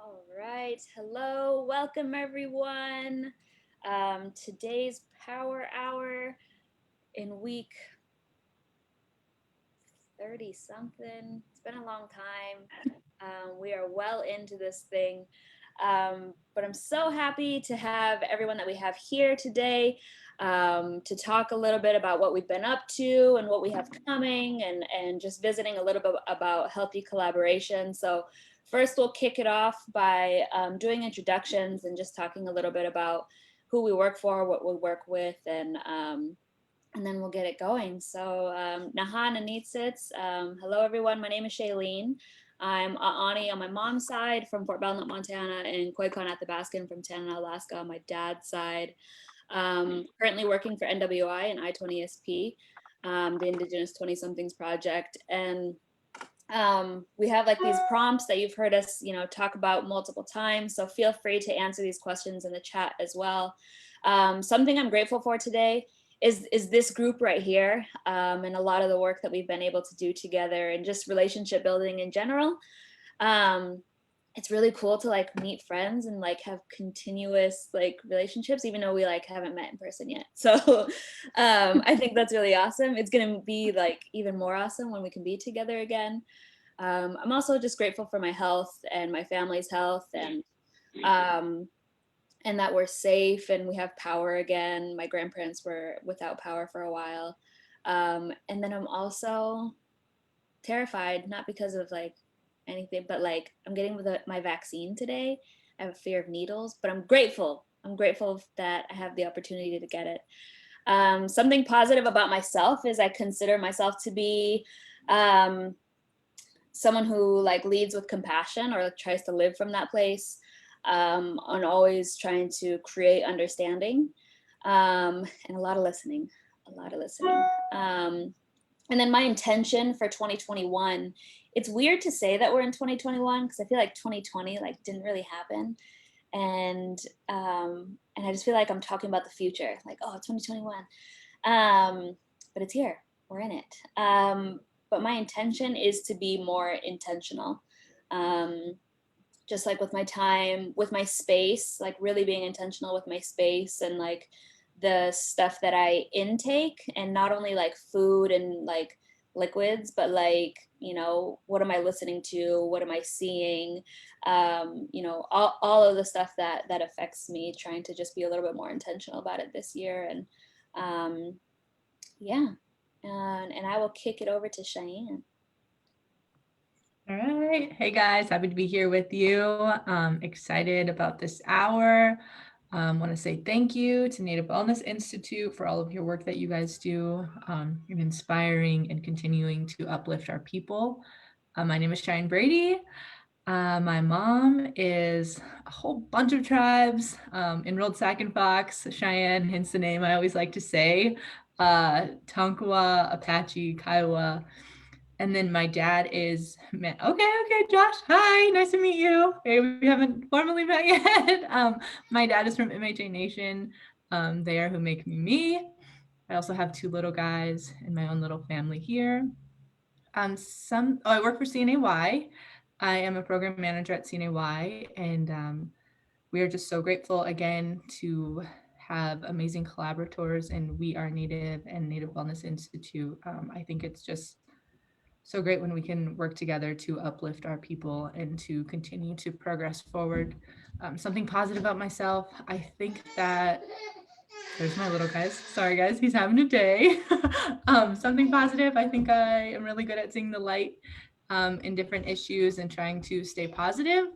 All right. Hello. Welcome, everyone. Today's Power Hour in week 30 something. It's been a long time. We are well into this thing. But I'm so happy to have everyone that we have here today to talk a little bit about what we've been up to and what we have coming and just visiting a little bit about healthy collaboration. So first we'll kick it off by doing introductions and just talking a little bit about who we work for, what we work with, and then we'll get it going. So Nahan Anitsits, hello everyone. My name is Shailene. I'm Ani on my mom's side from Fort Belknap, Montana, and Koyukon Athabascan from Tanana, Alaska on my dad's side. Currently working for NWI and I-20SP, the Indigenous 20-somethings project. And we have like these prompts that you've heard us, talk about multiple times. So feel free to answer these questions in the chat as well. Something I'm grateful for today is this group right here, and a lot of the work that we've been able to do together and just relationship building in general. It's really cool to like meet friends and like have continuous like relationships, even though we like haven't met in person yet. So I think that's really awesome. It's gonna be like even more awesome when we can be together again. I'm also just grateful for my health and my family's health, um, and that we're safe and we have power again. My grandparents were without power for a while. And then I'm also terrified, not because of like anything, but like I'm getting my vaccine today. I have a fear of needles, but I'm grateful. I'm grateful that I have the opportunity to get it. Something positive about myself is I consider myself to be someone who like leads with compassion or like, tries to live from that place, and always trying to create understanding, and a lot of listening, and then my intention for 2021, it's weird to say that we're in 2021 because I feel like 2020 like didn't really happen. And I just feel like I'm talking about the future, like, oh, 2021. But it's here, we're in it. But my intention is to be more intentional. Just like with my time, with my space, like really being intentional with my space and like the stuff that I intake, and not only like food and like liquids, but like, what am I listening to? What am I seeing? All of the stuff that affects me, trying to just be a little bit more intentional about it this year. And yeah. And I will kick it over to Cheyenne. All right. Hey guys, happy to be here with you. Excited about this hour. Want to say thank you to Native Wellness Institute for all of your work that you guys do in inspiring and continuing to uplift our people. My name is Cheyenne Brady. My mom is a whole bunch of tribes, enrolled Sac and Fox. Cheyenne, hence the name I always like to say, Tonkawa, Apache, Kiowa. And then my dad is, okay, Josh, hi, nice to meet you. Hey, we haven't formally met yet. My dad is from MHA Nation. They are who make me. I also have two little guys in my own little family here. I work for CNAY. I am a program manager at CNAY, and we are just so grateful again to have amazing collaborators in We Are Native and Native Wellness Institute. I think it's just so great when we can work together to uplift our people and to continue to progress forward. Something positive about myself, I think that there's my little guys. Sorry guys, he's having a day. Something positive, I think I am really good at seeing the light in different issues and trying to stay positive.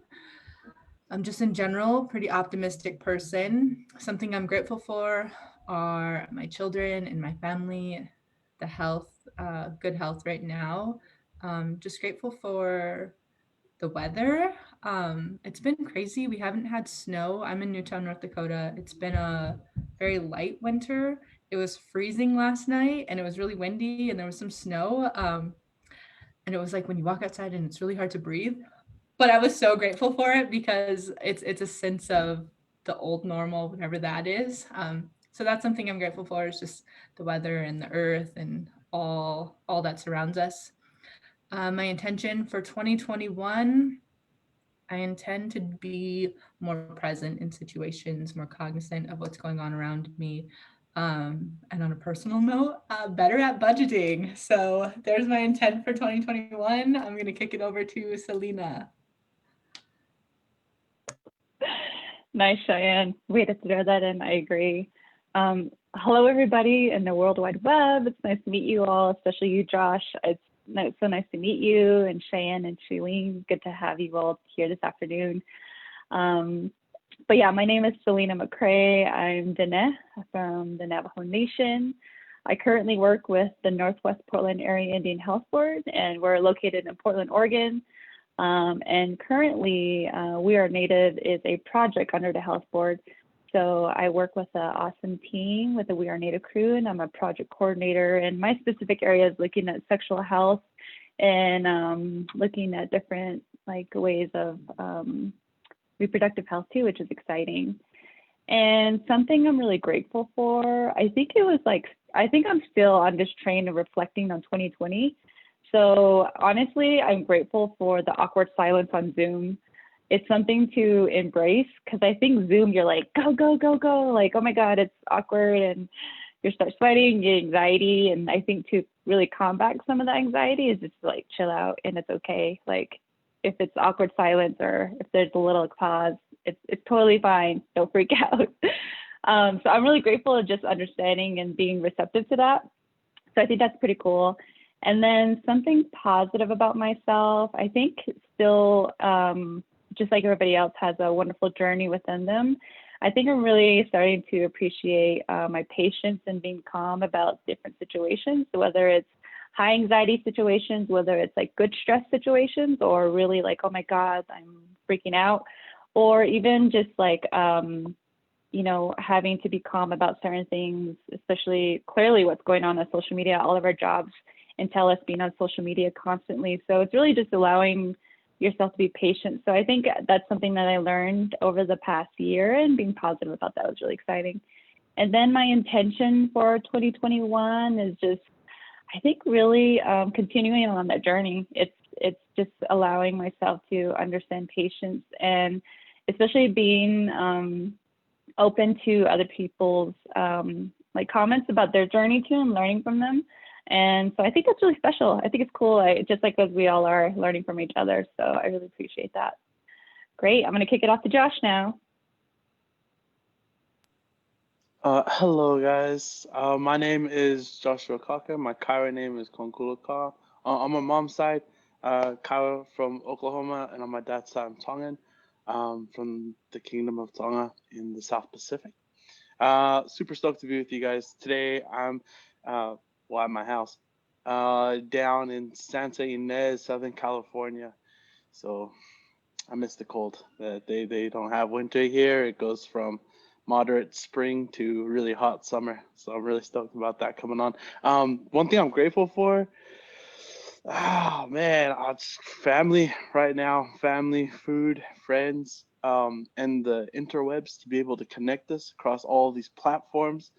I'm just in general pretty optimistic person. Something I'm grateful for are my children and my family, the health, good health right now. Just grateful for the weather. It's been crazy. We haven't had snow. I'm in Newtown, North Dakota. It's been a very light winter. It was freezing last night and it was really windy and there was some snow. And it was like when you walk outside and it's really hard to breathe. But I was so grateful for it because it's a sense of the old normal, whatever that is. So that's something I'm grateful for, is just the weather and the earth and all that surrounds us. My intention for 2021, I intend to be more present in situations, more cognizant of what's going on around me. And on a personal note, better at budgeting. So there's my intent for 2021. I'm going to kick it over to Selena. Nice, Cheyenne. Way to throw that in. I agree. Hello, everybody in the World Wide Web. It's nice to meet you all, especially you, Josh. It's so nice to meet you, and Cheyenne and Shailene. Good to have you all here this afternoon. But yeah, my name is Selena McCrae. I'm Dene from the Navajo Nation. I currently work with the Northwest Portland Area Indian Health Board, and we're located in Portland, Oregon. And currently, We Are Native is a project under the Health Board. So I work with an awesome team with the We Are Native crew, and I'm a project coordinator. And my specific area is looking at sexual health and looking at different ways of reproductive health too, which is exciting. And something I'm really grateful for, I think I'm still on this train of reflecting on 2020. So honestly, I'm grateful for the awkward silence on Zoom. It's something to embrace because I think Zoom, you're like, go, go, go, go. Like, oh my God, it's awkward and you start sweating, you get anxiety. And I think to really combat some of the anxiety is just like chill out and it's okay. Like if it's awkward silence or if there's a little pause, it's totally fine. Don't freak out. So I'm really grateful of just understanding and being receptive to that. So I think that's pretty cool. And then something positive about myself, I think still, just like everybody else has a wonderful journey within them. I think I'm really starting to appreciate my patience and being calm about different situations, whether it's high anxiety situations, whether it's like good stress situations, or really like, oh my God, I'm freaking out, or even just like, having to be calm about certain things, especially clearly what's going on social media. All of our jobs entail us being on social media constantly. So it's really just allowing yourself to be patient. So I think that's something that I learned over the past year, and being positive about that was really exciting. And then my intention for 2021 is just, I think really continuing on that journey. It's just allowing myself to understand patience, and especially being open to other people's comments about their journey too, and learning from them. And so I think that's really special. I think it's cool, just like as we all are learning from each other. So I really appreciate that. Great. I'm going to kick it off to Josh now. Hello, guys. My name is Joshua Kaka. My Kara name is Konkulaka. On my mom's side, Kara from Oklahoma, and on my dad's side, I'm Tongan, from the Kingdom of Tonga in the South Pacific. Super stoked to be with you guys today. I'm at my house down in Santa Ynez, Southern California. So I miss the cold. They don't have winter here. It goes from moderate spring to really hot summer. So I'm really stoked about that coming on. One thing I'm grateful for, it's family right now. Family, food, friends, and the interwebs to be able to connect us across all these platforms.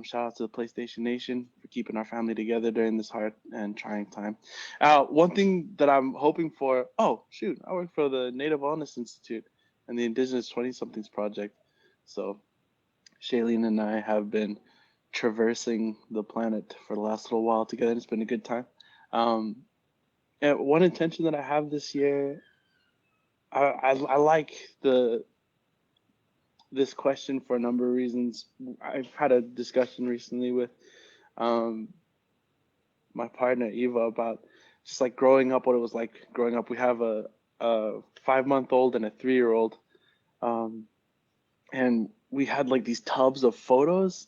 Shout out to the PlayStation Nation for keeping our family together during this hard and trying time. One thing that I'm hoping for, I work for the Native Wellness Institute and the Indigenous 20-somethings project. So Shailene and I have been traversing the planet for the last little while together. It's been a good time. And one intention that I have this year, I like this question for a number of reasons. I've had a discussion recently with my partner Eva about just like growing up, what it was like growing up. We have a 5-month-old and a 3-year-old, and we had like these tubs of photos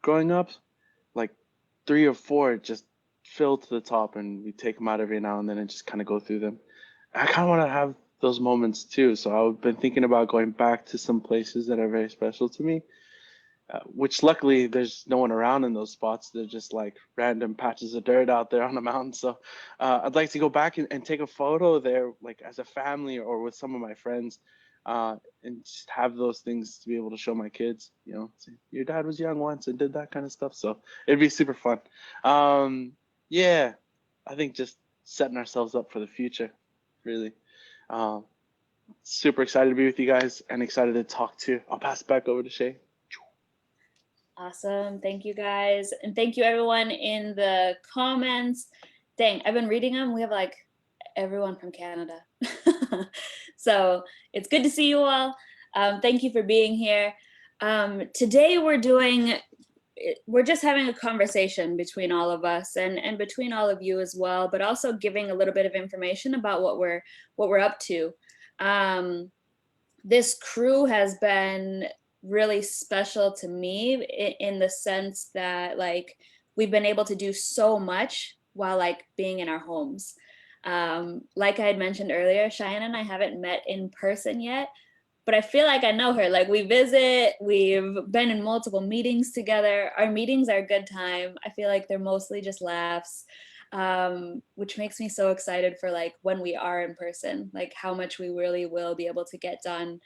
growing up, like 3 or 4 just filled to the top, and we take them out every now and then and just kind of go through them. I kind of want to have those moments too. So I've been thinking about going back to some places that are very special to me, which luckily there's no one around in those spots. They're just like random patches of dirt out there on the mountain. So I'd like to go back and take a photo there, like as a family or with some of my friends, and just have those things to be able to show my kids, say, your dad was young once and did that kind of stuff. So it'd be super fun. I think just setting ourselves up for the future, really. Super excited to be with you guys and excited to talk to. I'll pass it back over to Shay. Awesome. Thank you guys. And thank you everyone in the comments. Dang, I've been reading them. We have like everyone from Canada. So it's good to see you all. Thank you for being here. Today we're just having a conversation between all of us and between all of you as well, but also giving a little bit of information about what we're up to. This crew has been really special to me in the sense that like we've been able to do so much while like being in our homes. Like I had mentioned earlier, Cheyenne and I haven't met in person yet, but I feel like I know her. Like we visit, we've been in multiple meetings together. Our meetings are a good time. I feel like they're mostly just laughs, which makes me so excited for like when we are in person, like how much we really will be able to get done.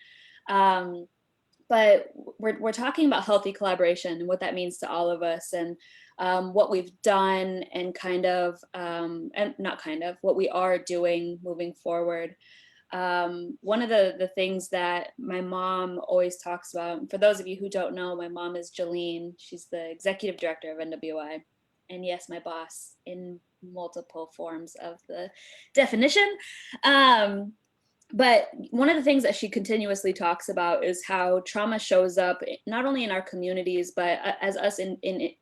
But we're talking about healthy collaboration and what that means to all of us, and what we've done and and not kind of what we are doing moving forward. One of the things that my mom always talks about, for those of you who don't know, my mom is Jolene. She's the executive director of NWI. And yes, my boss in multiple forms of the definition. But one of the things that she continuously talks about is how trauma shows up not only in our communities, but as us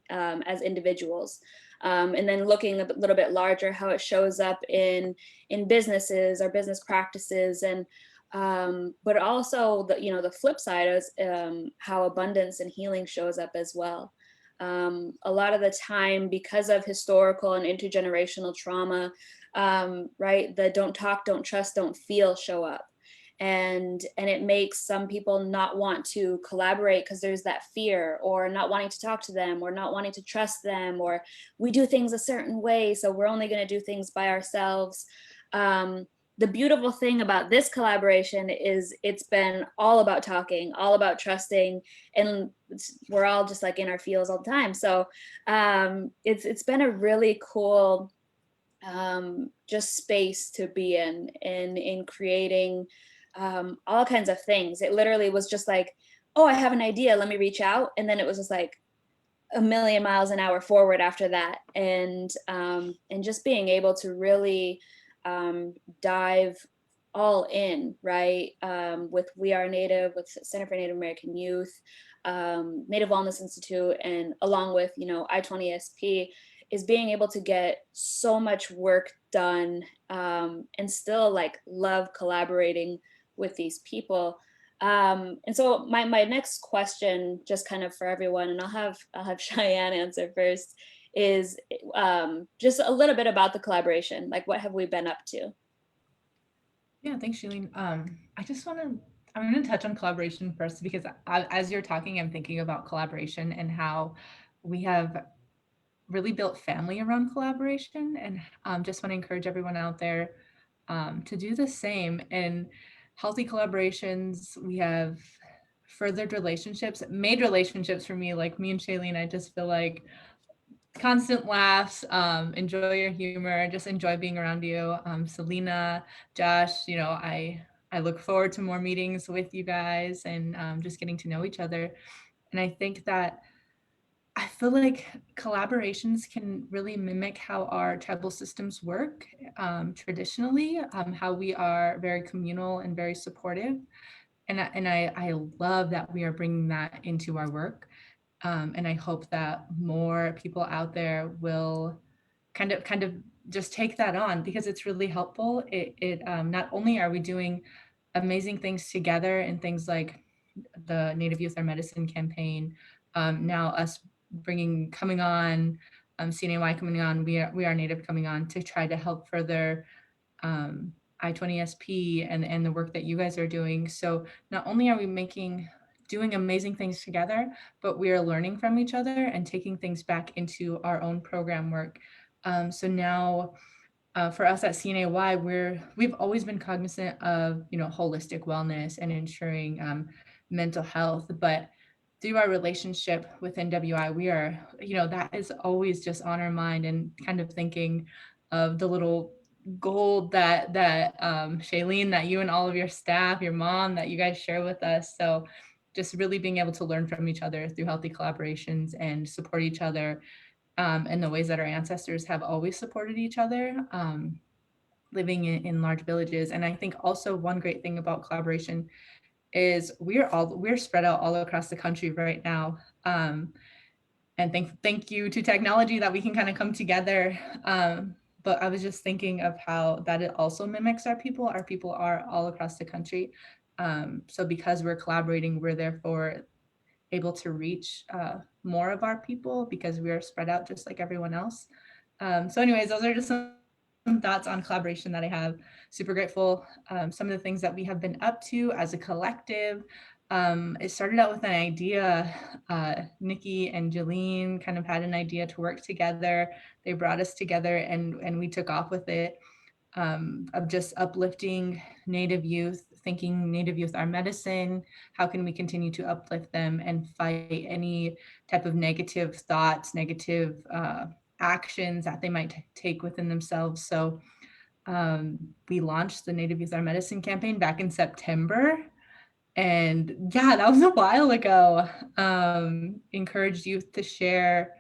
as individuals. And then looking a little bit larger, how it shows up in businesses or business practices, and but also the flip side is how abundance and healing shows up as well. A lot of the time, because of historical and intergenerational trauma, right, the don't talk, don't trust, don't feel show up, and it makes some people not want to collaborate because there's that fear, or not wanting to talk to them, or not wanting to trust them, or we do things a certain way, so we're only going to do things by ourselves. The beautiful thing about this collaboration is it's been all about talking, all about trusting, and we're all just like in our feels all the time. So it's been a really cool just space to be in creating all kinds of things. It literally was just like, oh, I have an idea, let me reach out, and then it was just like a million miles an hour forward after that, and just being able to really dive all in, right? With We Are Native, with Center for Native American Youth, Native Wellness Institute, and along with I-20SP, is being able to get so much work done, and still like love collaborating with these people. And so my next question, just kind of for everyone, and I'll have Cheyenne answer first, is just a little bit about the collaboration. Like, what have we been up to? Yeah, thanks, Shalene. I'm going to touch on collaboration first, because as you're talking, I'm thinking about collaboration and how we have really built family around collaboration, and just want to encourage everyone out there to do the same. And healthy collaborations, we have furthered relationships, made relationships. For me, like me and Shailene, I just feel like constant laughs, enjoy your humor, just enjoy being around you. Selena, Josh, I look forward to more meetings with you guys, and just getting to know each other. And I think that I feel like collaborations can really mimic how our tribal systems work traditionally, how we are very communal and very supportive. And I love that we are bringing that into our work. And I hope that more people out there will kind of just take that on, because it's really helpful. It not only are we doing amazing things together, and things like the Native Youth Our Medicine campaign, now us coming on, CNAY coming on, we are Native coming on to try to help further I-20SP and the work that you guys are doing. So not only are we doing amazing things together, but we are learning from each other and taking things back into our own program work. So now for us at CNAY, we've always been cognizant of holistic wellness and ensuring mental health, but through our relationship with NWI, we are, that is always just on our mind, and kind of thinking of the little gold that Shailene, that you and all of your staff, your mom, that you guys share with us. So just really being able to learn from each other through healthy collaborations and support each other in the ways that our ancestors have always supported each other, living in large villages. And I think also one great thing about collaboration is we're spread out all across the country right now. And thank you to technology that we can kind of come together. But I was just thinking of how that it also mimics our people. Our people are all across the country. So because we're collaborating, we're therefore able to reach more of our people because we are spread out just like everyone else. So anyways, those are just some thoughts on collaboration that I have. Super grateful. Some of the things that we have been up to as a collective. It started out with an idea. Nikki and Jolene kind of had an idea to work together. They brought us together and we took off with it, of just uplifting Native youth, thinking Native youth are medicine. How can we continue to uplift them and fight any type of negative thoughts, negative actions that they might take within themselves? So we launched the Native Youth Are Medicine campaign back in September. And yeah, that was a while ago. Encouraged youth to share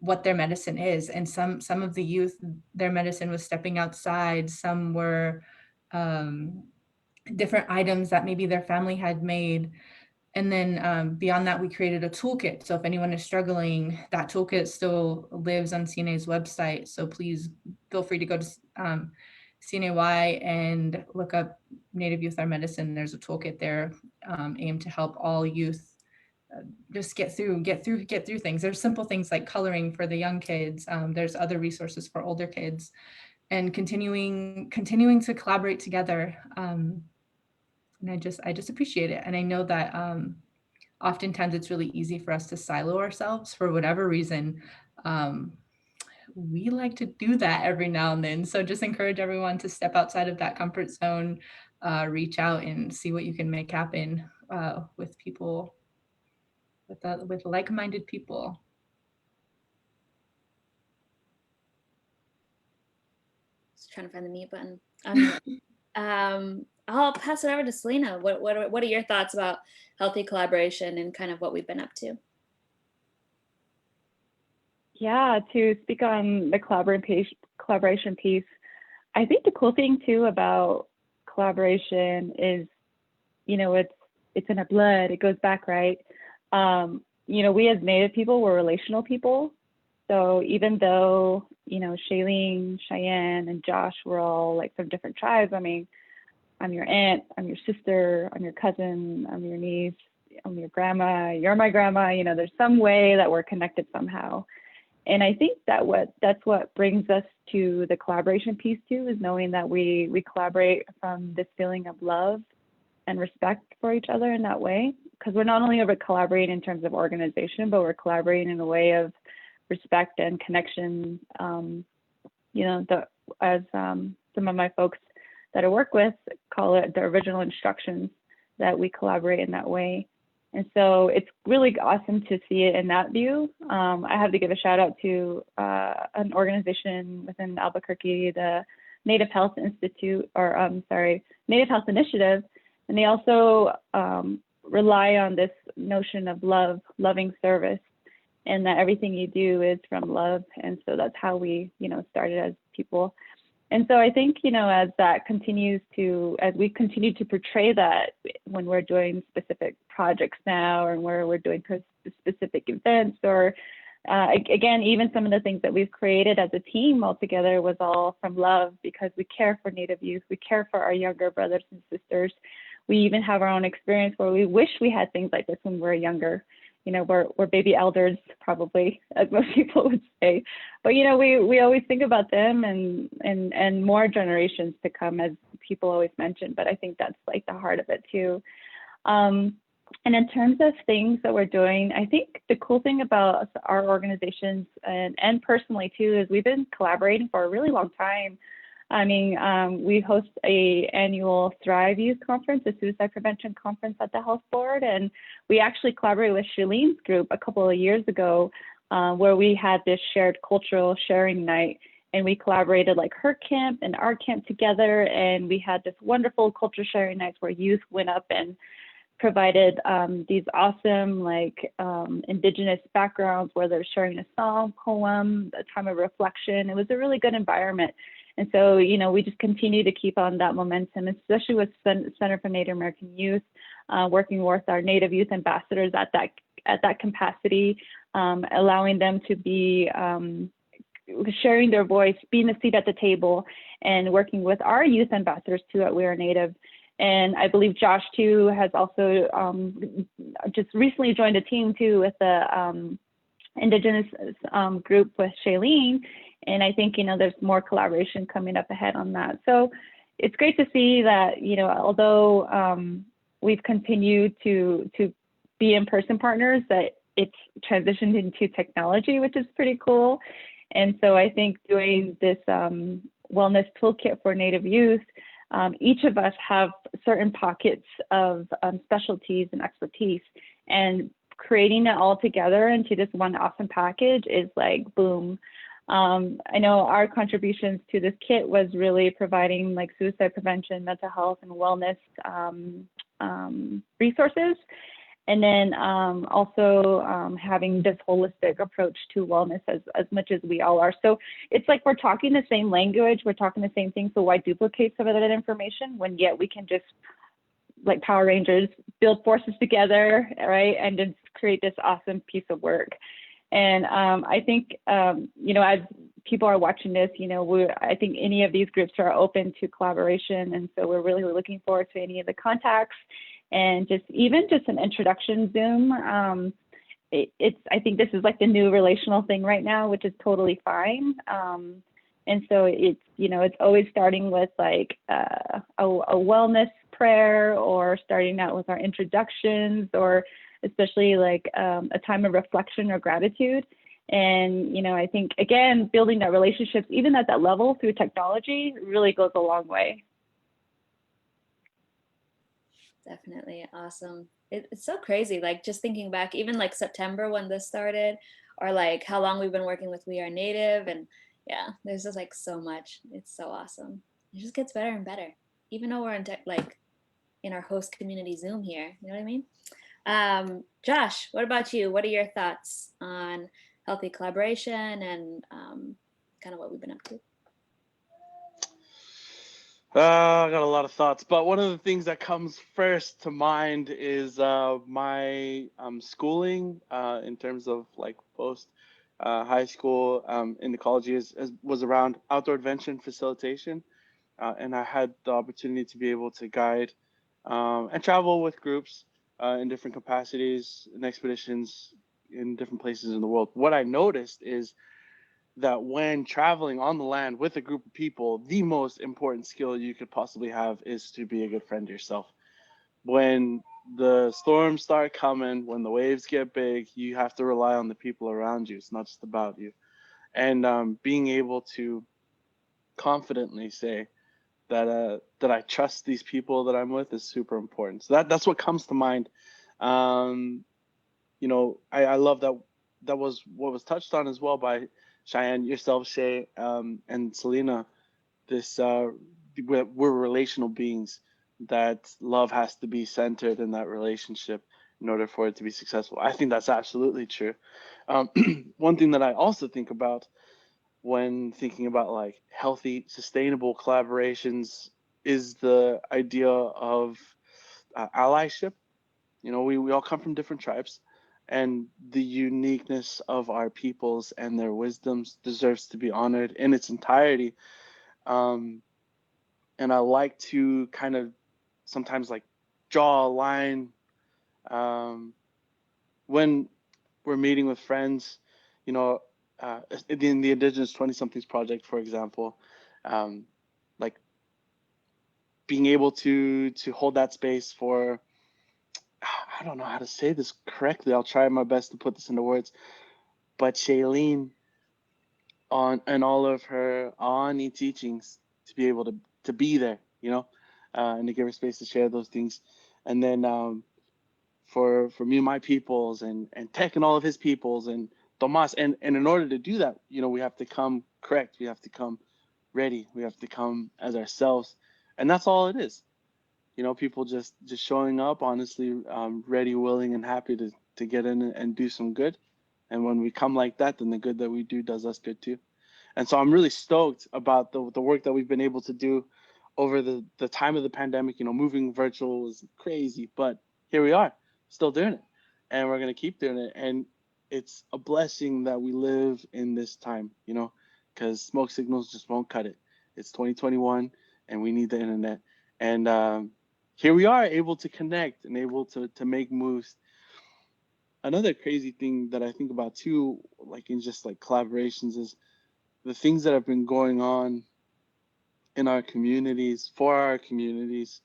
what their medicine is. And some of the youth, their medicine was stepping outside. Some were different items that maybe their family had made. And then beyond that, we created a toolkit. So if anyone is struggling, that toolkit still lives on CNA's website. So please feel free to go to CNAY and look up Native Youth Are Medicine. There's a toolkit there aimed to help all youth just get through things. There's simple things like coloring for the young kids. There's other resources for older kids, and continuing to collaborate together. And I just appreciate it. And I know that oftentimes it's really easy for us to silo ourselves for whatever reason. We like to do that every now and then. So just encourage everyone to step outside of that comfort zone, reach out and see what you can make happen with people, with like-minded people. Just trying to find the mute button. I'll pass it over to Selena. What are your thoughts about healthy collaboration and kind of what we've been up to? Yeah, to speak on the collaboration piece, I think the cool thing too about collaboration is, it's in our blood. It goes back, right? We as Native people, we're relational people. So even though, Shailene, Cheyenne, and Josh were all like from different tribes, I mean, I'm your aunt, I'm your sister, I'm your cousin, I'm your niece, I'm your grandma, you're my grandma, there's some way that we're connected somehow. And I think that's what brings us to the collaboration piece too, is knowing that we collaborate from this feeling of love and respect for each other in that way. Because we're not only collaborating in terms of organization, but we're collaborating in a way of respect and connection. As some of my folks that I work with call it the original instructions, that we collaborate in that way. And so it's really awesome to see it in that view. I have to give a shout out to an organization within Albuquerque, the Native Health Institute, Native Health Initiative. And they also rely on this notion of loving service, and that everything you do is from love. And so that's how we, started as people. And so I think, as we continue to portray that when we're doing specific projects now, or where we're doing specific events, or again, even some of the things that we've created as a team all together was all from love, because we care for Native youth, we care for our younger brothers and sisters. We even have our own experience where we wish we had things like this when we were younger. We're baby elders, probably, as most people would say. But, we always think about them and more generations to come, as people always mention. But I think that's like the heart of it, too. And in terms of things that we're doing, I think the cool thing about our organizations and personally, too, is we've been collaborating for a really long time. I mean, we host a annual Thrive Youth Conference, a suicide prevention conference at the Health Board. And we actually collaborated with Shailene's group a couple of years ago, where we had this shared cultural sharing night. and we collaborated like her camp and our camp together. And we had this wonderful culture sharing nights where youth went up and provided these awesome like Indigenous backgrounds where they're sharing a song, poem, a time of reflection. It was a really good environment. And so, we just continue to keep on that momentum, especially with Center for Native American Youth, working with our Native Youth ambassadors at that capacity, allowing them to be sharing their voice, being a seat at the table, and working with our youth ambassadors too at We Are Native. And I believe Josh too has also just recently joined a team too with the Indigenous group with Shailene. And I think, there's more collaboration coming up ahead on that. So it's great to see that, although we've continued to be in-person partners, that it's transitioned into technology, which is pretty cool. And so I think doing this wellness toolkit for Native youth, each of us have certain pockets of specialties and expertise, and creating it all together into this one awesome package is like, boom. I know our contributions to this kit was really providing like suicide prevention, mental health, and wellness resources. And then also having this holistic approach to wellness as much as we all are. So it's like we're talking the same language, we're talking the same thing, so why duplicate some of that information when yet we can just, like Power Rangers, build forces together, right? And just create this awesome piece of work. And I think, as people are watching this, I think any of these groups are open to collaboration. And so we're really looking forward to any of the contacts. And just an introduction Zoom. I think this is like the new relational thing right now, which is totally fine. And so it's always starting with like a wellness prayer, or starting out with our introductions, or especially like a time of reflection or gratitude. And, I think, again, building that relationships, even at that level through technology, really goes a long way. Definitely awesome. It's so crazy, like just thinking back, even like September when this started, or like how long we've been working with We Are Native. And yeah, there's just like so much. It's so awesome. It just gets better and better, even though we're in our host community Zoom here. You know what I mean? Josh, what about you? What are your thoughts on healthy collaboration and kind of what we've been up to? I got a lot of thoughts, but one of the things that comes first to mind is my schooling in terms of like post high school in the college years was around outdoor adventure and facilitation, and I had the opportunity to be able to guide and travel with groups in different capacities and expeditions in different places in the world. What I noticed is that when traveling on the land with a group of people, the most important skill you could possibly have is to be a good friend to yourself. When the storms start coming, when the waves get big, you have to rely on the people around you. It's not just about you. And being able to confidently say that I trust these people that I'm with is super important. So that's what comes to mind. I love that was what was touched on as well by Cheyenne, yourself, Shay, and Selena. This we're relational beings. That love has to be centered in that relationship in order for it to be successful. I think that's absolutely true. One thing that I also think about when thinking about like healthy, sustainable collaborations is the idea of allyship. We all come from different tribes, and the uniqueness of our peoples and their wisdoms deserves to be honored in its entirety. And I like to kind of sometimes like draw a line when we're meeting with friends, in the Indigenous 20-somethings project, for example, like being able to hold that space for, I don't know how to say this correctly. I'll try my best to put this into words. But Shailene, on and all of her Ani teachings, to be able to be there, and to give her space to share those things. And then for me and my peoples, and Tech and all of his peoples, and Tomas. And in order to do that, we have to come correct. We have to come ready. We have to come as ourselves. And that's all it is. People just showing up, honestly, ready, willing, and happy to get in and do some good. And when we come like that, then the good that we do does us good too. And so I'm really stoked about the work that we've been able to do over the time of the pandemic. Moving virtual was crazy, but here we are, still doing it. And we're going to keep doing it. And it's a blessing that we live in this time, because smoke signals just won't cut it. It's 2021 and we need the internet. And here we are, able to connect and able to make moves. Another crazy thing that I think about too, like in just like collaborations, is the things that have been going on in our communities, for our communities,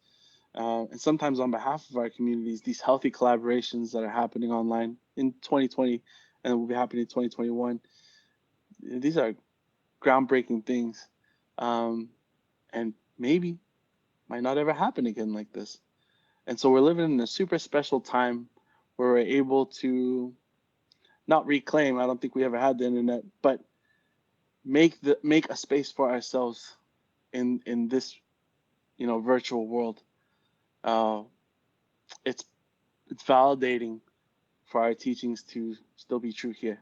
and sometimes on behalf of our communities, these healthy collaborations that are happening online in 2020 and will be happening in 2021. These are groundbreaking things, and maybe might not ever happen again like this. And so we're living in a super special time where we're able to not reclaim, I don't think we ever had the internet, but make a space for ourselves in this virtual world. It's validating for our teachings to still be true here.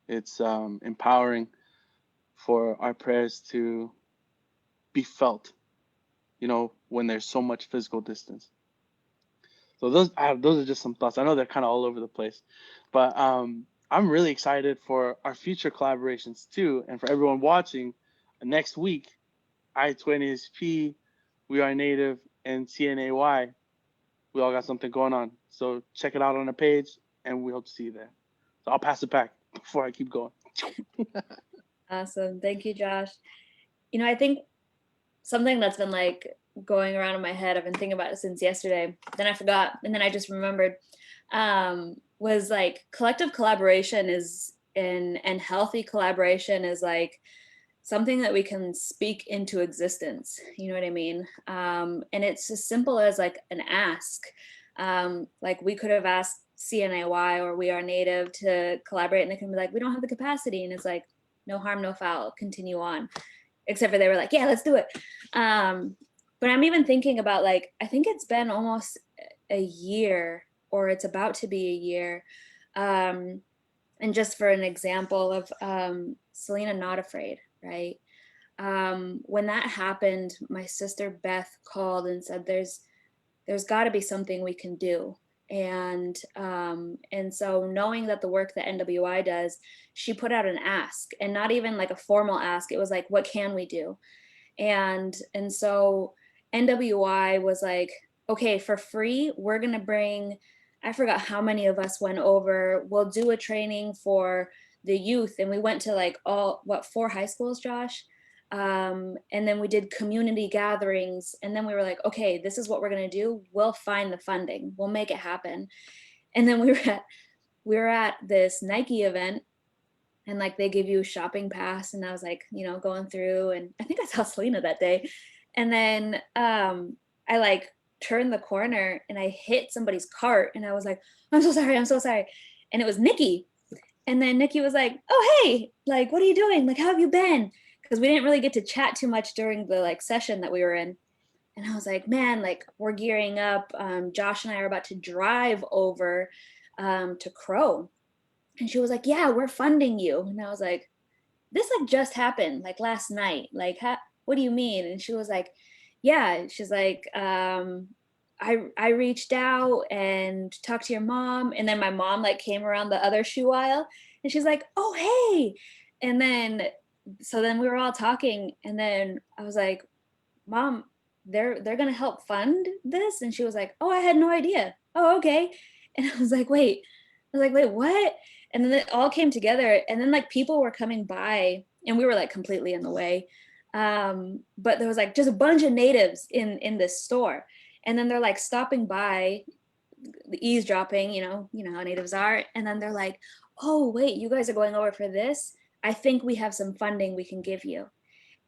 It's empowering for our prayers to be felt, when there's so much physical distance. So those are just some thoughts. I know they're kind of all over the place, but I'm really excited for our future collaborations too, and for everyone watching. Next week, I20SP, We Are Native, and CNAY, we all got something going on. So check it out on the page, and we hope to see you there. So I'll pass it back before I keep going. Awesome. Thank you, Josh. I think something that's been like going around in my head, I've been thinking about it since yesterday, then I forgot, and then I just remembered, was like collective collaboration is and healthy collaboration is like something that we can speak into existence. You know what I mean? And it's as simple as like an ask. Like we could have asked CNAY or We Are Native to collaborate, and they can be like, we don't have the capacity. And it's like, no harm, no foul, continue on. Except for they were like, yeah, let's do it. But I'm even thinking about like, I think it's been almost a year, or it's about to be a year. And just for an example of Selena Not Afraid, right? When that happened, my sister Beth called and said, there's got to be something we can do. And so knowing that the work that NWI does, she put out an ask, and not even like a formal ask. It was like, what can we do? And so NWI was like, okay, for free, we're going to bring, I forgot how many of us went over. We'll do a training for the youth. And we went to like 4 high schools, Josh? And then we did community gatherings. And then we were like, okay, this is what we're going to do. We'll find the funding. We'll make it happen. And then we were at this Nike event, and like they give you a shopping pass, and I was like, going through, and I think I saw Selena that day. And then I like turned the corner and I hit somebody's cart, and I was like, I'm so sorry. And it was Nikki. And then Nikki was like, oh, hey, like, what are you doing? Like, how have you been? Because we didn't really get to chat too much during the like session that we were in. And I was like, man, like we're gearing up. Josh and I are about to drive over to Crow. And she was like, yeah, we're funding you. And I was like, this like just happened like last night. Like, what do you mean? And she was like, yeah, she's like, I reached out and talked to your mom. And then my mom like came around the other shoe aisle, and she's like, oh, hey. And then, so then we were all talking, and then I was like, Mom, they're going to help fund this. And she was like, oh, I had no idea. Oh, okay. And I was like, wait, what? And then it all came together, and then like people were coming by, and we were like completely in the way. But there was like just a bunch of natives in this store. And then they're like stopping by, the eavesdropping, you know how natives are. And then they're like, oh, wait, you guys are going over for this? I think we have some funding we can give you.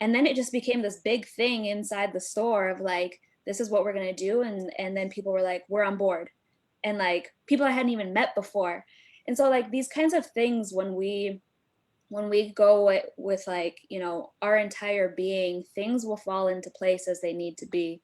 And then it just became this big thing inside the store of like, this is what we're going to do. And then people were like, we're on board. And like people I hadn't even met before. And so like these kinds of things, when we go with like, you know, our entire being, things will fall into place as they need to be.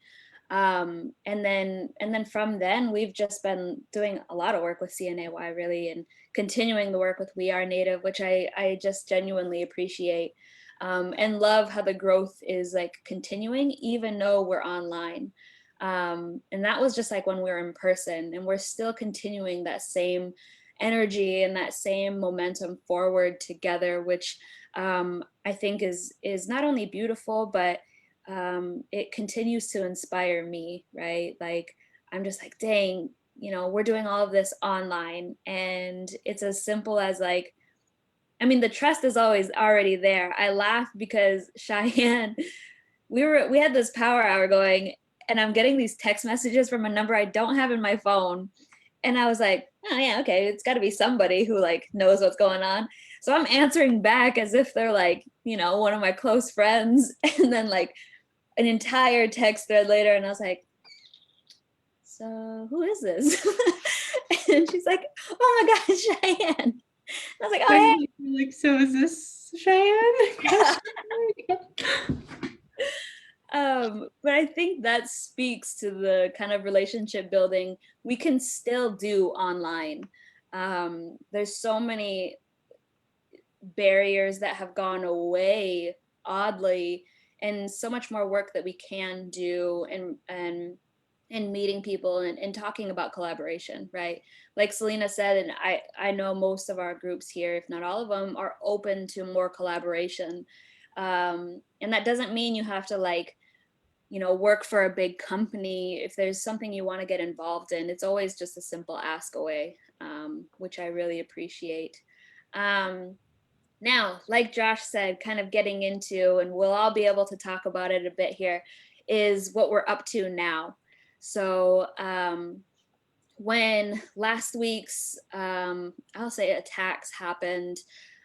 And then from then we've just been doing a lot of work with CNAY really, and continuing the work with We Are Native, which I just genuinely appreciate, and love how the growth is like continuing even though we're online. And that was just like when we were in person, and we're still continuing that same energy and that same momentum forward together, which I think is not only beautiful, but it continues to inspire me, right? Like, I'm just like, dang, you know, we're doing all of this online, and it's as simple as like, I mean, the trust is always already there. I laugh because Cheyenne, we had this power hour going, and I'm getting these text messages from a number I don't have in my phone. And I was like, oh yeah, okay, it's got to be somebody who like knows what's going on. So I'm answering back as if they're like, you know, one of my close friends. And then like an entire text thread later, and I was like, so who is this? And she's like, oh my gosh, Cheyenne. I was like, oh Like, so is this Cheyenne? but I think that speaks to the kind of relationship building we can still do online. There's so many barriers that have gone away, oddly, and so much more work that we can do, and meeting people, and talking about collaboration, right? Like Selena said, and I know most of our groups here, if not all of them, are open to more collaboration. And that doesn't mean you have to like, you know, work for a big company. If there's something you want to get involved in, it's always just a simple ask away, which I really appreciate. Now, like Josh said, kind of getting into, and we'll all be able to talk about it a bit here, is what we're up to now. So when last week's, I'll say, attacks happened,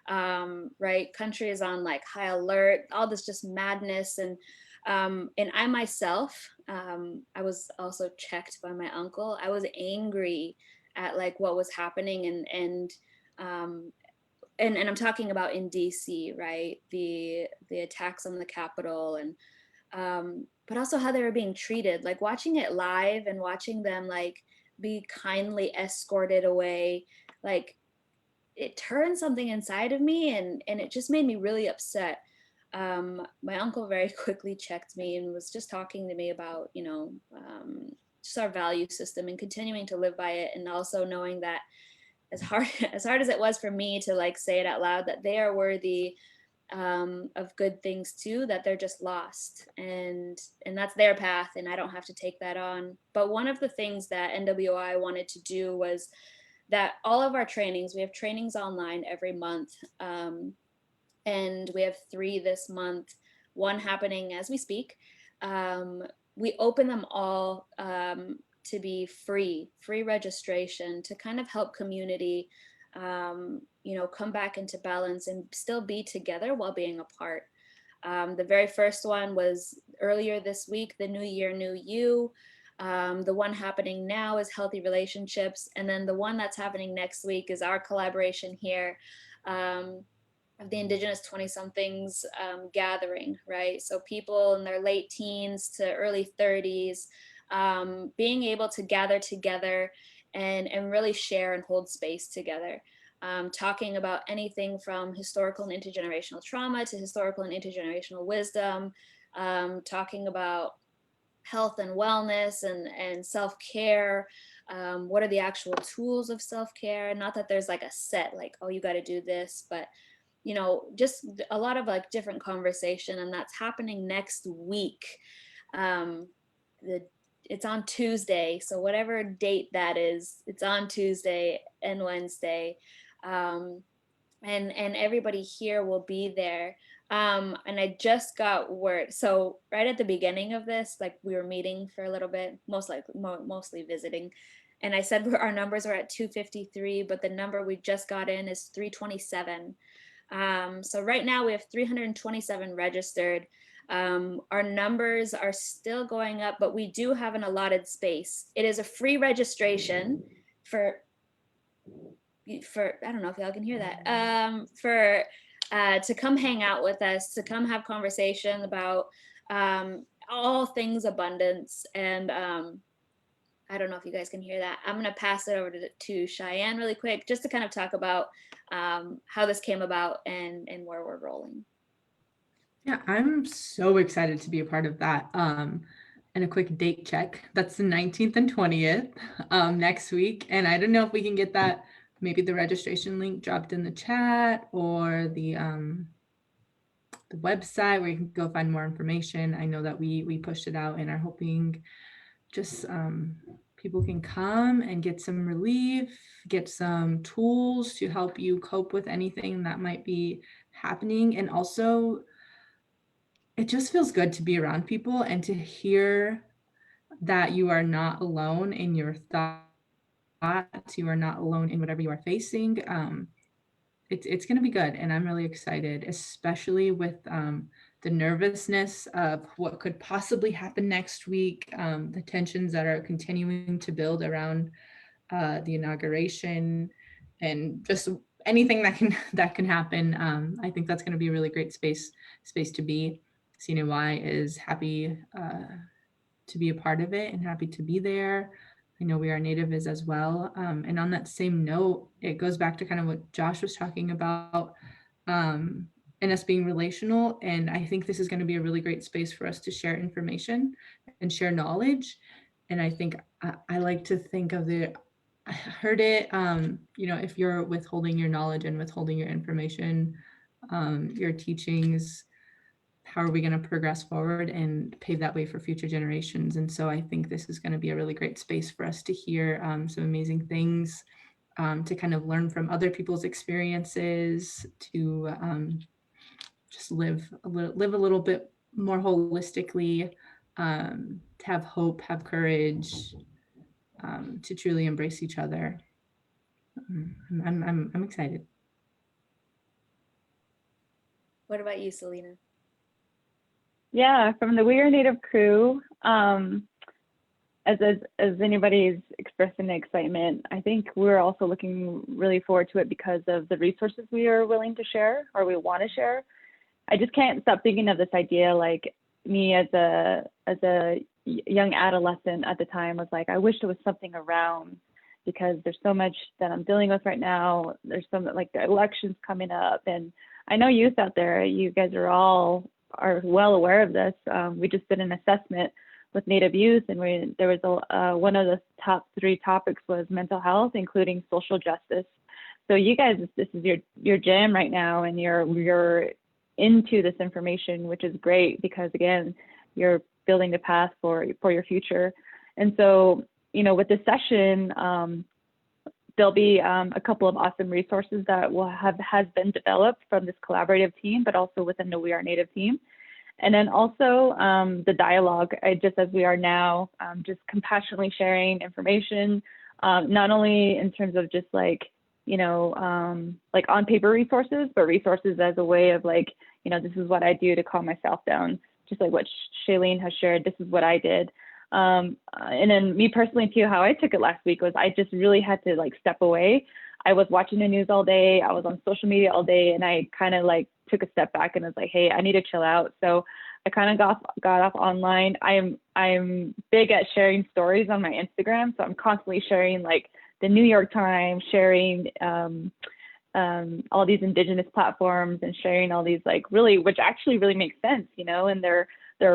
right, country is on like high alert, all this just madness. And I myself, I was also checked by my uncle. I was angry at like what was happening, and I'm talking about in DC, right? The attacks on the Capitol, and but also how they were being treated. Like watching it live and watching them like be kindly escorted away, like it turned something inside of me, and it just made me really upset. My uncle very quickly checked me and was just talking to me about, you know, just our value system and continuing to live by it, and also knowing that as hard as it was for me to like say it out loud, that they are worthy of good things too, that they're just lost, and that's their path, and I don't have to take that on. But one of the things that NWI wanted to do was that all of our trainings, we have trainings online every month, and we have 3 this month, one happening as we speak. We open them all to be free registration, to kind of help community, you know, come back into balance and still be together while being apart. The very first one was earlier this week, the New Year, New You. The one happening now is Healthy Relationships. And then the one that's happening next week is our collaboration here, of the Indigenous 20-somethings gathering, right? So people in their late teens to early 30s, being able to gather together and really share and hold space together. Talking about anything from historical and intergenerational trauma to historical and intergenerational wisdom, talking about health and wellness and self-care. What are the actual tools of self-care? Not that there's like a set, like, oh, you got to do this, but you know, just a lot of like different conversation, and that's happening next week. It's on Tuesday, so whatever date that is, it's on Tuesday and Wednesday, and everybody here will be there. And I just got word, so right at the beginning of this, like we were meeting for a little bit, mostly visiting, and I said our numbers are at 253, but the number we just got in is 327. So right now we have 327 registered. Our numbers are still going up, but we do have an allotted space. It is a free registration for, for, I don't know if y'all can hear that, for to come hang out with us, to come have conversation about all things abundance. And I don't know if you guys can hear that. I'm going to pass it over to Cheyenne really quick, just to kind of talk about how this came about and where we're rolling. Yeah, I'm so excited to be a part of that. And a quick date check. That's the 19th and 20th next week. And I don't know if we can get that, maybe the registration link dropped in the chat, or the website where you can go find more information. I know that we pushed it out and are hoping just people can come and get some relief, get some tools to help you cope with anything that might be happening. And also, it just feels good to be around people and to hear that you are not alone in your thoughts, you are not alone in whatever you are facing. It's going to be good, and I'm really excited, especially with the nervousness of what could possibly happen next week, the tensions that are continuing to build around the inauguration, and just anything that can happen. I think that's going to be a really great space to be. CNY is happy to be a part of it and happy to be there. I know We Are Native is as well. And on that same note, it goes back to kind of what Josh was talking about, and us being relational. And I think this is going to be a really great space for us to share information and share knowledge. And I think I like to think of it, I heard it, if you're withholding your knowledge and withholding your information, your teachings, how are we going to progress forward and pave that way for future generations? And so I think this is going to be a really great space for us to hear some amazing things, to kind of learn from other people's experiences, to just live a little bit more holistically, to have hope, have courage, to truly embrace each other. I'm excited. What about you, Selena? Yeah, from the We Are Native crew, as anybody's expressing the excitement, I think we're also looking really forward to it because of the resources we are willing to share, or we want to share. I just can't stop thinking of this idea, like me as a young adolescent at the time was like, I wish there was something around, because there's so much that I'm dealing with right now. There's some, like, the elections coming up, and I know youth out there, you guys are well aware of this. We just did an assessment with Native youth, and there was one of the top 3 topics was mental health, including social justice. So you guys, this is your jam right now, and you're into this information, which is great, because again, you're building the path for your future. And so, with this session, there'll be a couple of awesome resources that has been developed from this collaborative team, but also within the We Are Native team. And then also the dialogue, just as we are now, just compassionately sharing information, not only in terms of just like on paper resources, but resources as a way of like, this is what I do to calm myself down. Just like what Shailene has shared, this is what I did. And then me personally too, how I took it last week was I just really had to like step away. I was watching the news all day. I was on social media all day, and I kind of like took a step back and was like, hey, I need to chill out. So I kind of got off online. I'm big at sharing stories on my Instagram. So I'm constantly sharing like the New York Times, sharing all these Indigenous platforms, and sharing all these like really, which actually really makes sense, and they're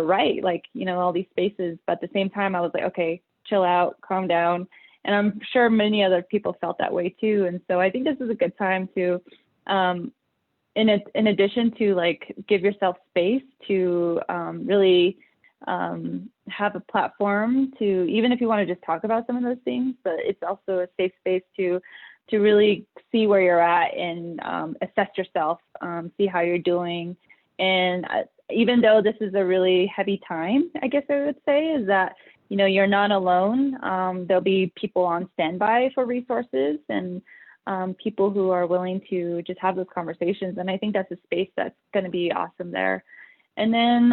right, like, all these spaces. But at the same time, I was like, okay, chill out, calm down. And I'm sure many other people felt that way too. And so I think this is a good time to, in addition to like give yourself space to really have a platform to, even if you want to just talk about some of those things, but it's also a safe space to really see where you're at and assess yourself, see how you're doing. And even though this is a really heavy time, I guess I would say, is that, you're not alone. There'll be people on standby for resources, and people who are willing to just have those conversations. And I think that's a space that's going to be awesome there. And then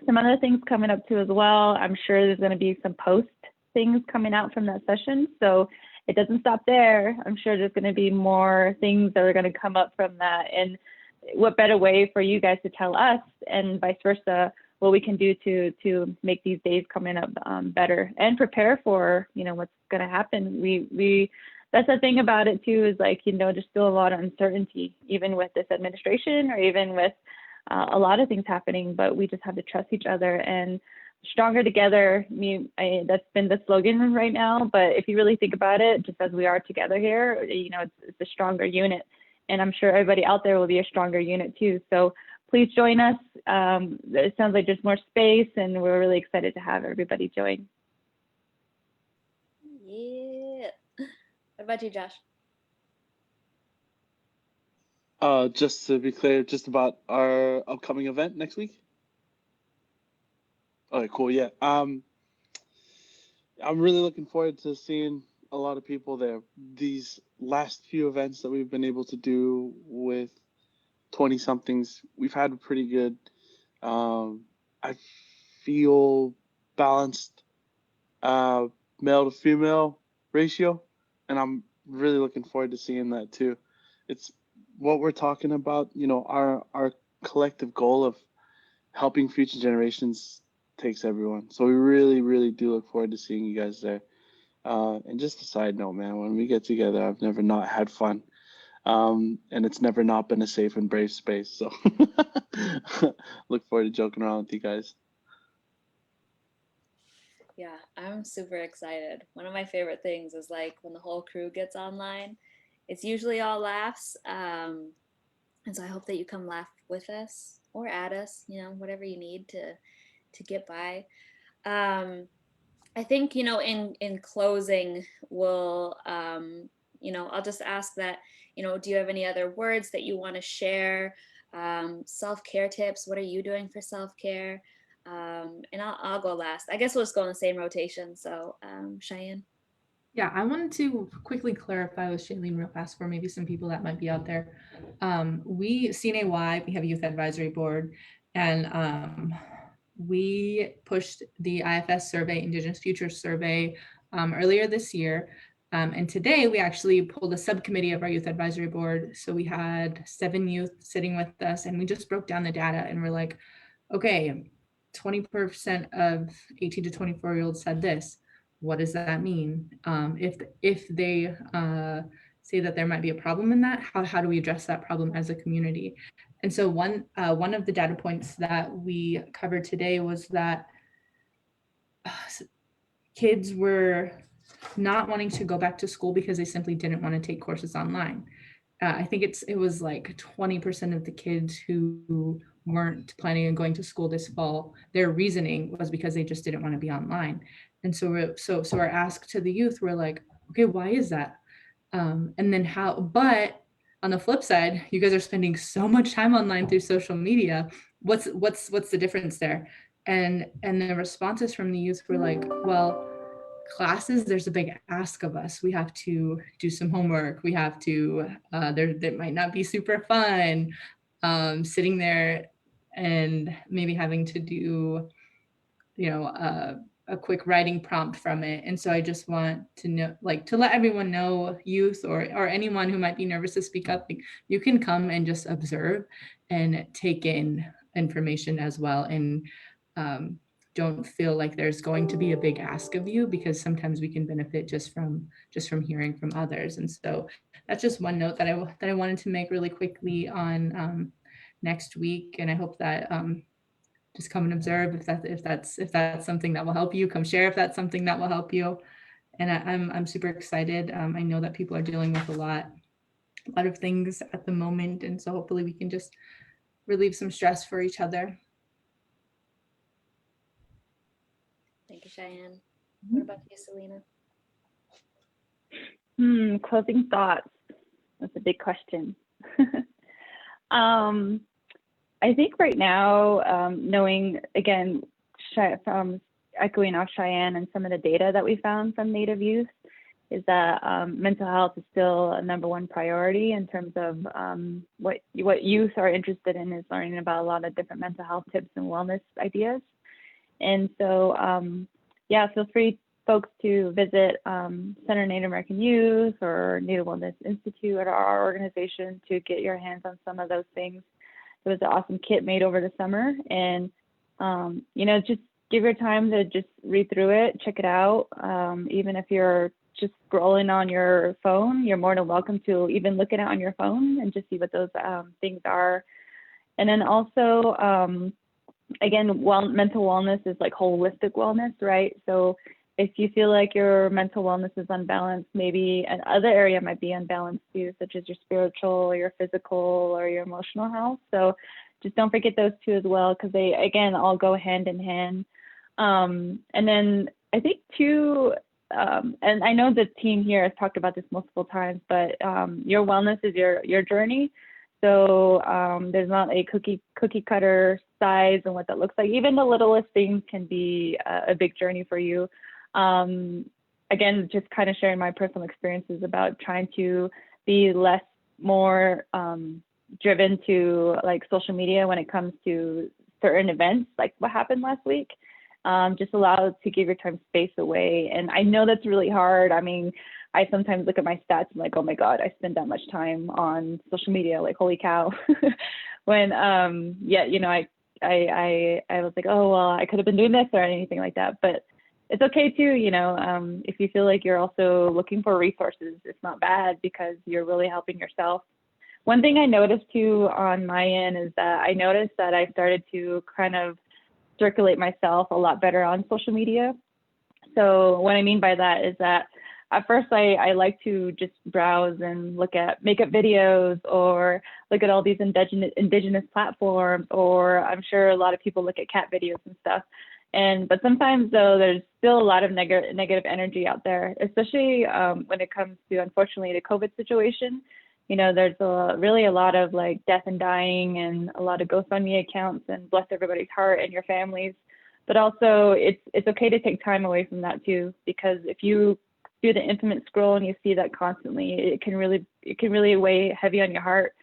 some other things coming up too as well. I'm sure there's going to be some post things coming out from that session. So it doesn't stop there. I'm sure there's going to be more things that are going to come up from that. And what better way for you guys to tell us, and vice versa, what we can do to make these days coming up better and prepare for, you know, what's going to happen. We that's the thing about it too, is like, you know, there's still a lot of uncertainty, even with this administration or even with a lot of things happening, but we just have to trust each other and stronger together. That's been the slogan right now, but if you really think about it, just as we are together here, you know, it's a stronger unit, and I'm sure everybody out there will be a stronger unit too. So please join us. It sounds like there's more space, and we're really excited to have everybody join. Yeah. What about you, Josh? Just to be clear, just about our upcoming event next week. Okay, cool. Yeah. I'm really looking forward to seeing a lot of people there. These last few events that we've been able to do with 20 somethings, we've had a pretty good, I feel, balanced male to female ratio, and I'm really looking forward to seeing that too. It's what we're talking about, you know, our collective goal of helping future generations takes everyone. So we really do look forward to seeing you guys there. And just a side note, man, when we get together, I've never not had fun. And it's never not been a safe and brave space. So look forward to joking around with you guys. Yeah, I'm super excited. One of my favorite things is like when the whole crew gets online. It's usually all laughs. And so I hope that you come laugh with us or at us, you know, whatever you need to get by. I think, you know, in closing, we'll, you know, I'll just ask that, you know, do you have any other words that you want to share? Self-care tips. What are you doing for self-care? And I'll go last. I guess we'll just go in the same rotation. So, Cheyenne. Yeah, I wanted to quickly clarify with Shailene real fast for maybe some people that might be out there. CNAY, we have a youth advisory board, and we pushed the IFS survey, Indigenous Futures survey, earlier this year. And today we actually pulled a subcommittee of our youth advisory board. So we had 7 youth sitting with us, and we just broke down the data, and we're like, okay, 20% of 18 to 24-year-olds said this. What does that mean? If they say that there might be a problem in that, how do we address that problem as a community? And so one of the data points that we covered today was that kids were not wanting to go back to school because they simply didn't want to take courses online. I think it was like 20% of the kids who weren't planning on going to school this fall, their reasoning was because they just didn't want to be online. And so our ask to the youth were like, okay, why is that? And then how, but on the flip side, you guys are spending so much time online through social media. What's the difference there? And the responses from the youth were like, well, classes, there's a big ask of us. We have to do some homework. We have to, that might not be super fun, sitting there and maybe having to do, you know, a quick writing prompt from it. And so I just want to know, like, to let everyone know, youth or anyone who might be nervous to speak up, like, you can come and just observe and take in information as well. And don't feel like there's going to be a big ask of you, because sometimes we can benefit just from hearing from others. And so that's just one note that I wanted to make really quickly on next week. And I hope that just come and observe if that's something that will help you. Come share if that's something that will help you. And I'm super excited. I know that people are dealing with a lot of things at the moment, and so hopefully we can just relieve some stress for each other. Thank you, Cheyenne. What about you, Selena? Closing thoughts. That's a big question. I think right now, knowing, again, from echoing off Cheyenne and some of the data that we found from Native youth, is that mental health is still a #1 priority in terms of what youth are interested in, is learning about a lot of different mental health tips and wellness ideas. And so, yeah, feel free folks to visit Center Native American Youth or Native Wellness Institute at our organization to get your hands on some of those things. There was an awesome kit made over the summer, and you know, just give your time to just read through it, check it out. Even if you're just scrolling on your phone, you're more than welcome to even look at it on your phone and just see what those things are. And then also, again, mental wellness is like holistic wellness, right? So if you feel like your mental wellness is unbalanced, maybe another area might be unbalanced too, such as your spiritual or your physical or your emotional health. So just don't forget those two as well, because they, again, all go hand in hand. And then I think too, and I know the team here has talked about this multiple times, but your wellness is your journey. So there's not a cookie cutter size and what that looks like. Even the littlest things can be a big journey for you. Again, just kind of sharing my personal experiences about trying to be more driven to like social media when it comes to certain events, like what happened last week. Just allow to give your time space away. And I know that's really hard. I mean, I sometimes look at my stats and like, oh my God, I spend that much time on social media, like, holy cow. When, yeah, you know, I was like, oh, well, I could have been doing this or anything like that. But it's okay too, you know, if you feel like you're also looking for resources, it's not bad because you're really helping yourself. One thing I noticed too on my end is that I noticed that I started to kind of circulate myself a lot better on social media. So what I mean by that is that at first I like to just browse and look at makeup videos or look at all these indigenous platforms, or I'm sure a lot of people look at cat videos and stuff. But sometimes though, there's still a lot of negative energy out there, especially when it comes to, unfortunately, the COVID situation. You know, there's really a lot of like death and dying and a lot of GoFundMe accounts, and bless everybody's heart and your families. But also it's okay to take time away from that too, because if you do the infinite scroll and you see that constantly, it can really weigh heavy on your heart.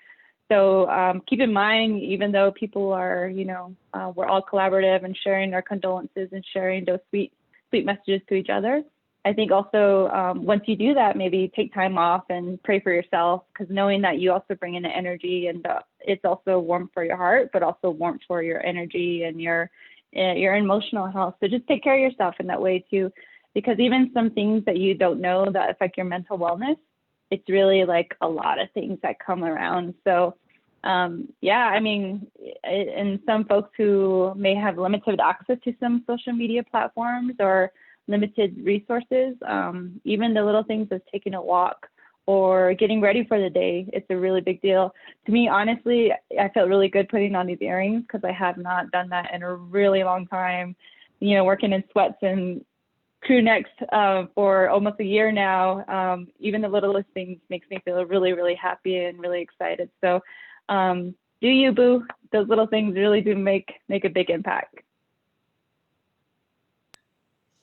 So keep in mind, even though people are, you know, we're all collaborative and sharing our condolences and sharing those sweet messages to each other. I think also once you do that, maybe take time off and pray for yourself, because knowing that you also bring in the energy, and it's also warm for your heart, but also warm for your energy and your emotional health. So just take care of yourself in that way too, because even some things that you don't know that affect your mental wellness, it's really like a lot of things that come around. So yeah, I mean, and some folks who may have limited access to some social media platforms or limited resources, even the little things of taking a walk or getting ready for the day, it's a really big deal. To me, honestly, I felt really good putting on these earrings because I have not done that in a really long time. You know, working in sweats and crew necks for almost a year now, even the littlest things makes me feel really, really happy and really excited. So do you, boo? Those little things really do make a big impact.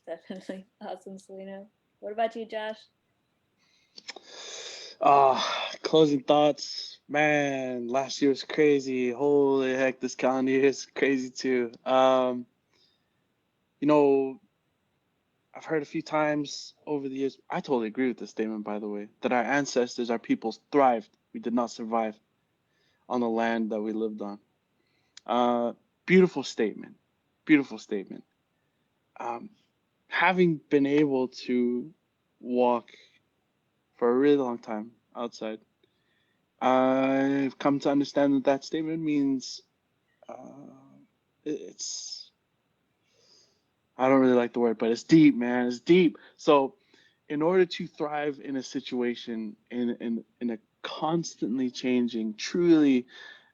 Definitely. Awesome, Selena. What about you, Josh? Closing thoughts. Man, last year was crazy. Holy heck, this calendar year is crazy too. You know, I've heard a few times over the years, I totally agree with this statement, by the way, that our ancestors, our peoples thrived. We did not survive on the land that we lived on. Beautiful statement. Beautiful statement. Having been able to walk for a really long time outside, I've come to understand that statement means it's, I don't really like the word, but it's deep, man. It's deep. So in order to thrive in a situation, in a constantly changing, truly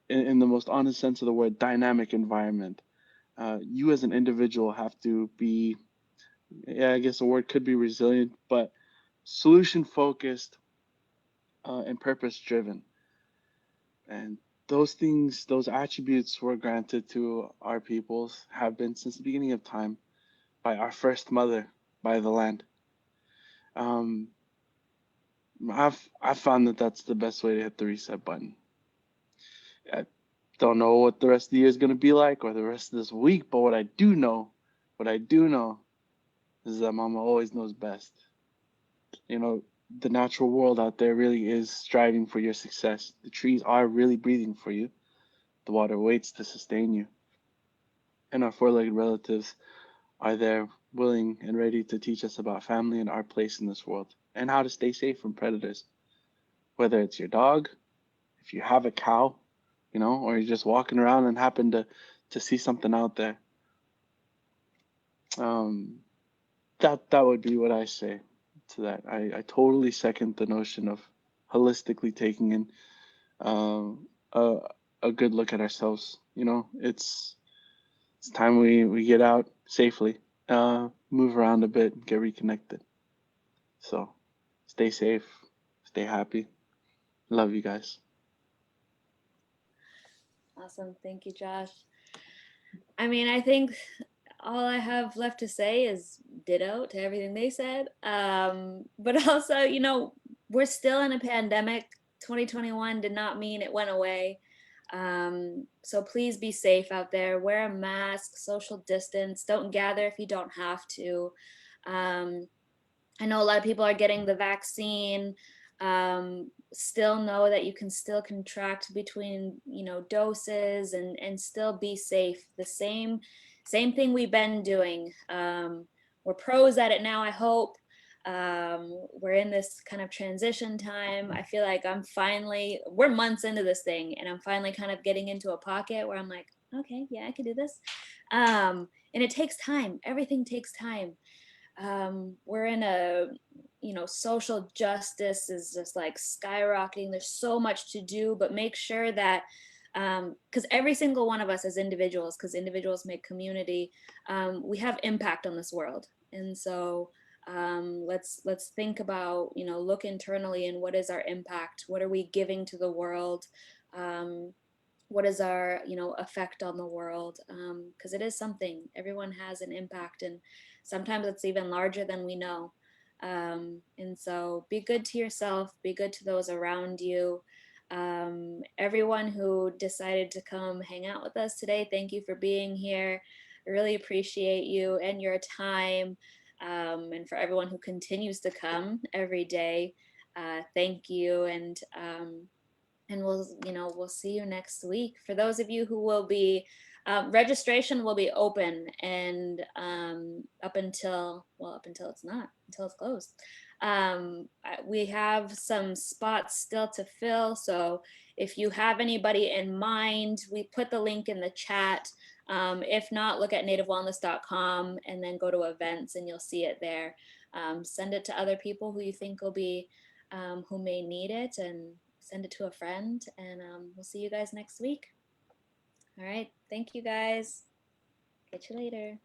in the most honest sense of the word, dynamic environment, you as an individual have to be, yeah, I guess the word could be resilient, but solution focused and purpose driven. And those things, those attributes were granted to our peoples, have been since the beginning of time by our first mother, by the land. I've found that that's the best way to hit the reset button. I don't know what the rest of the year is going to be like or the rest of this week, but what I do know is that Mama always knows best. You know, the natural world out there really is striving for your success. The trees are really breathing for you. The water waits to sustain you. And our four-legged relatives are there willing and ready to teach us about family and our place in this world and how to stay safe from predators. Whether it's your dog, if you have a cow, you know, or you're just walking around and happen to see something out there. Um, that would be what I say to that. I totally second the notion of holistically taking in a good look at ourselves. You know, it's time we get out safely, move around a bit, get reconnected. So stay safe, stay happy. Love you guys. Awesome. Thank you, Josh. I mean, I think all I have left to say is ditto to everything they said. But also, you know, we're still in a pandemic. 2021 did not mean it went away. So please be safe out there. Wear a mask, social distance. Don't gather if you don't have to. Um, I know a lot of people are getting the vaccine. Still know that you can still contract between, you know, doses and still be safe. The same thing we've been doing. We're pros at it now, I hope. We're in this kind of transition time. I feel like we're months into this thing, and I'm finally kind of getting into a pocket where I'm like, okay, yeah, I can do this. And it takes time. Everything takes time. We're in a, you know, social justice is just like skyrocketing. There's so much to do, but make sure that because every single one of us as individuals, because individuals make community, we have impact on this world. And so let's think about, you know, look internally and what is our impact, what are we giving to the world, what is our, you know, effect on the world, because it is something. Everyone has an impact, and sometimes it's even larger than we know. And so be good to yourself, be good to those around you. Everyone who decided to come hang out with us today, thank you for being here. I really appreciate you and your time. And for everyone who continues to come every day, thank you. And we'll, you know, we'll see you next week. For those of you who will be, registration will be open and up until, well, up until it's not, until it's closed. We have some spots still to fill. So if you have anybody in mind, we put the link in the chat. If not, look at nativewellness.com and then go to events and you'll see it there. Send it to other people who you think will be, who may need it, and send it to a friend, and we'll see you guys next week. All right. Thank you guys. Catch you later.